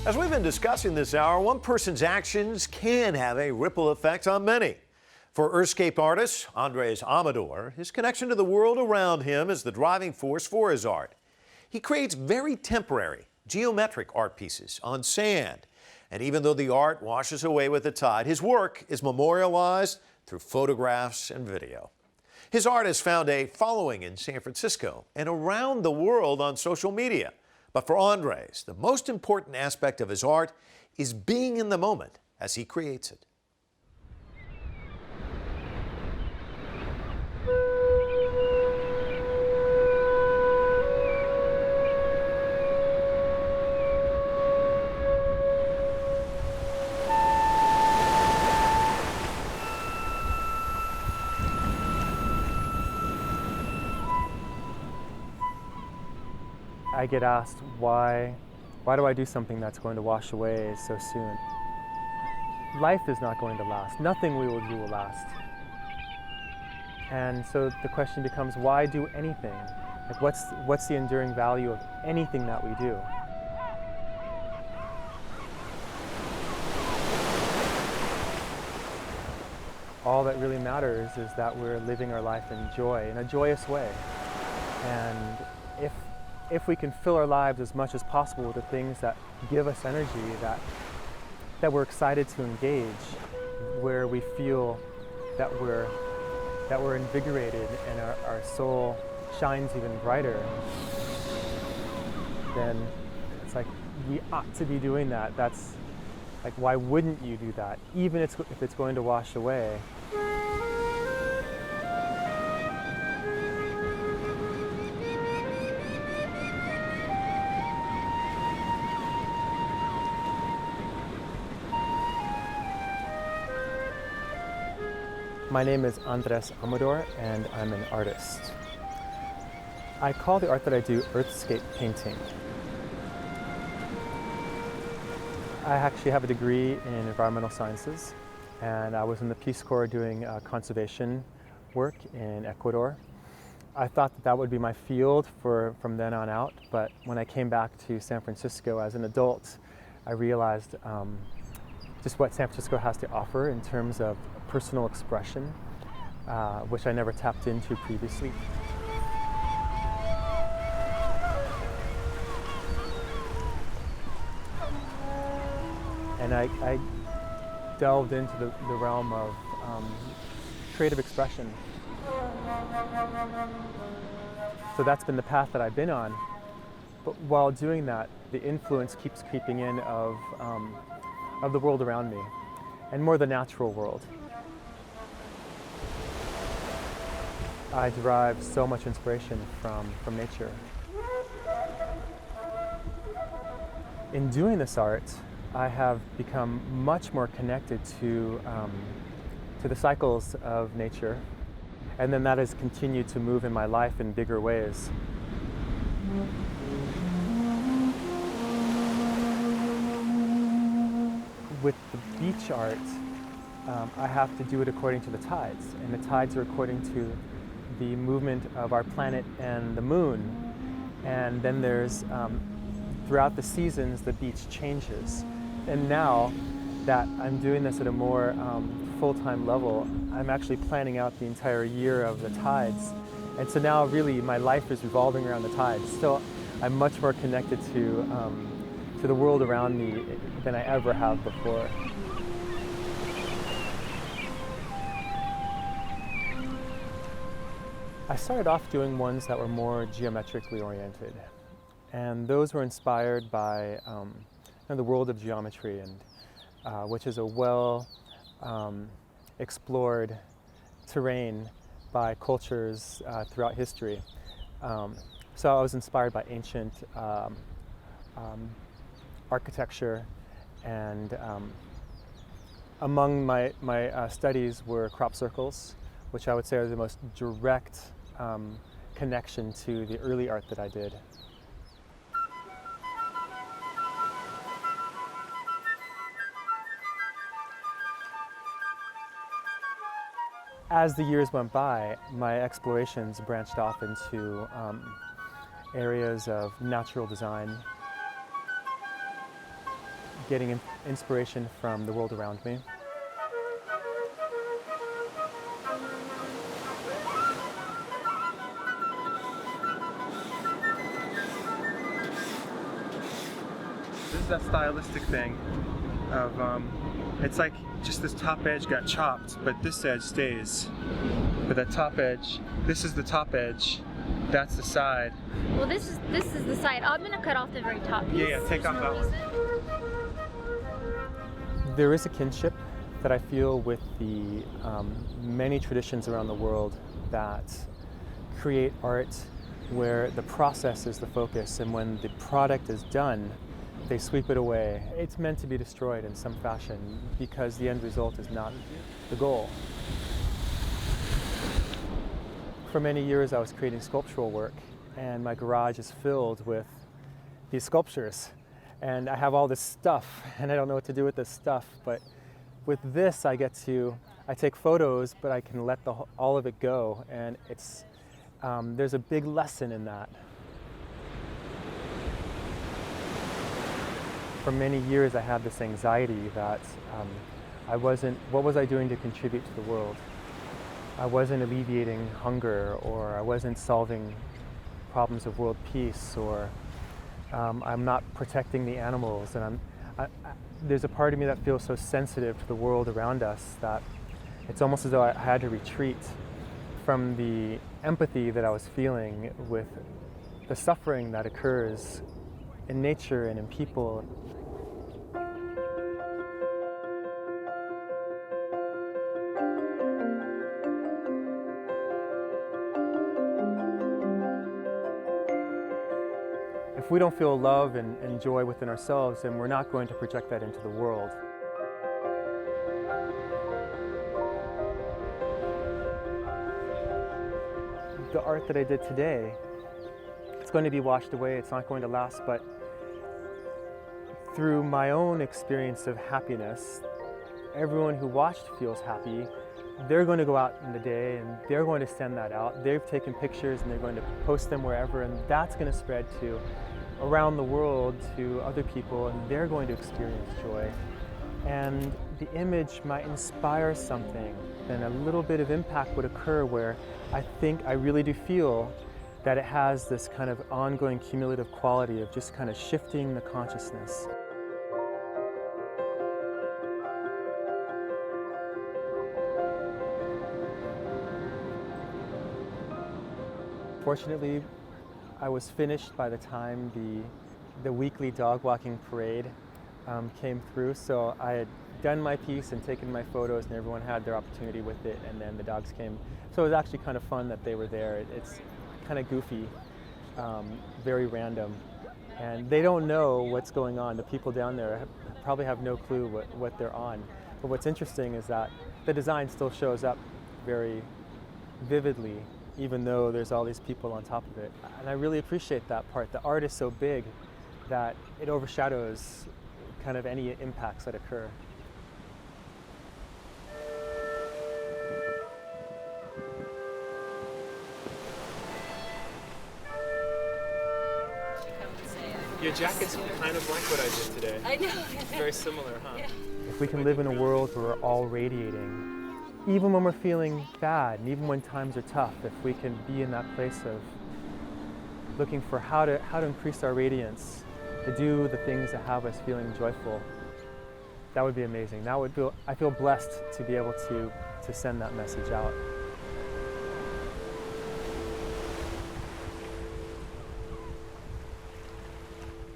As we've been discussing this hour, one person's actions can have a ripple effect on many. For earthscape artist Andres Amador, his connection to the world around him is the driving force for his art. He creates very temporary, geometric art pieces on sand. And even though the art washes away with the tide, his work is memorialized through photographs and video. His art has found a following in San Francisco and around the world on social media. But for Andres, the most important aspect of his art is being in the moment as he creates it. I get asked, why do I do something that's going to wash away so soon? Life is not going to last. Nothing we will do will last. And so the question becomes, why do anything? Like what's the enduring value of anything that we do? All that really matters is that we're living our life in joy, in a joyous way. And if we can fill our lives as much as possible with the things that give us energy, that we're excited to engage, where we feel that we're invigorated and our soul shines even brighter, then it's like we ought to be doing that. That's like, why wouldn't you do that, even if it's going to wash away? My name is Andres Amador, and I'm an artist. I call the art that I do earthscape painting. I actually have a degree in environmental sciences, and I was in the Peace Corps doing conservation work in Ecuador. I thought that would be my field from then on out, but when I came back to San Francisco as an adult, I realized just what San Francisco has to offer in terms of personal expression, which I never tapped into previously. And I delved into the realm of creative expression. So that's been the path that I've been on. But while doing that, the influence keeps creeping in of the world around me, and more the natural world. I derive so much inspiration from nature. In doing this art, I have become much more connected to the cycles of nature, and then that has continued to move in my life in bigger ways. With the beach art, I have to do it according to the tides, and the tides are according to the movement of our planet and the moon. And then there's, throughout the seasons, the beach changes. And now that I'm doing this at a more full-time level, I'm actually planning out the entire year of the tides. And so now really my life is revolving around the tides. So I'm much more connected to the world around me than I ever have before. I started off doing ones that were more geometrically oriented, and those were inspired by the world of geometry, and which is a well explored terrain by cultures throughout history. So I was inspired by ancient architecture, and among my studies were crop circles, which I would say are the most direct connection to the early art that I did. As the years went by, my explorations branched off into areas of natural design. getting inspiration from the world around me. This is that stylistic thing of, it's like just this top edge got chopped, but this edge stays. But that top edge, this is the top edge, that's the side. Well, this is the side. I'm gonna cut off the very top piece. Yeah, take off that one. Reason. There is a kinship that I feel with the many traditions around the world that create art where the process is the focus, and when the product is done, they sweep it away. It's meant to be destroyed in some fashion because the end result is not the goal. For many years I was creating sculptural work, and my garage is filled with these sculptures. And I have all this stuff, and I don't know what to do with this stuff, but with this I take photos, but I can let all of it go, and there's a big lesson in that. For many years I had this anxiety that what was I doing to contribute to the world? I wasn't alleviating hunger, or I wasn't solving problems of world peace, or I'm not protecting the animals. And there's a part of me that feels so sensitive to the world around us that it's almost as though I had to retreat from the empathy that I was feeling with the suffering that occurs in nature and in people. If we don't feel love and joy within ourselves, then we're not going to project that into the world. The art that I did today, it's going to be washed away, it's not going to last, but through my own experience of happiness, everyone who watched feels happy. They're going to go out in the day and they're going to send that out. They've taken pictures and they're going to post them wherever, and that's going to spread to around the world to other people, and they're going to experience joy. And the image might inspire something, and a little bit of impact would occur where I really do feel that it has this kind of ongoing cumulative quality of just kind of shifting the consciousness. Fortunately, I was finished by the time the weekly dog walking parade came through, so I had done my piece and taken my photos, and everyone had their opportunity with it, and then the dogs came. So it was actually kind of fun that they were there. It's kind of goofy, very random, and they don't know what's going on. The people down there probably have no clue what they're on. But what's interesting is that the design still shows up very vividly, even though there's all these people on top of it. And I really appreciate that part. The art is so big that it overshadows kind of any impacts that occur. Your jacket's kind of like what I did today. I know. Very similar, huh? Yeah. If we can live in a world where we're all radiating, even when we're feeling bad, and even when times are tough, if we can be in that place of looking for how to increase our radiance, to do the things that have us feeling joyful, that would be amazing. I feel blessed to be able to send that message out.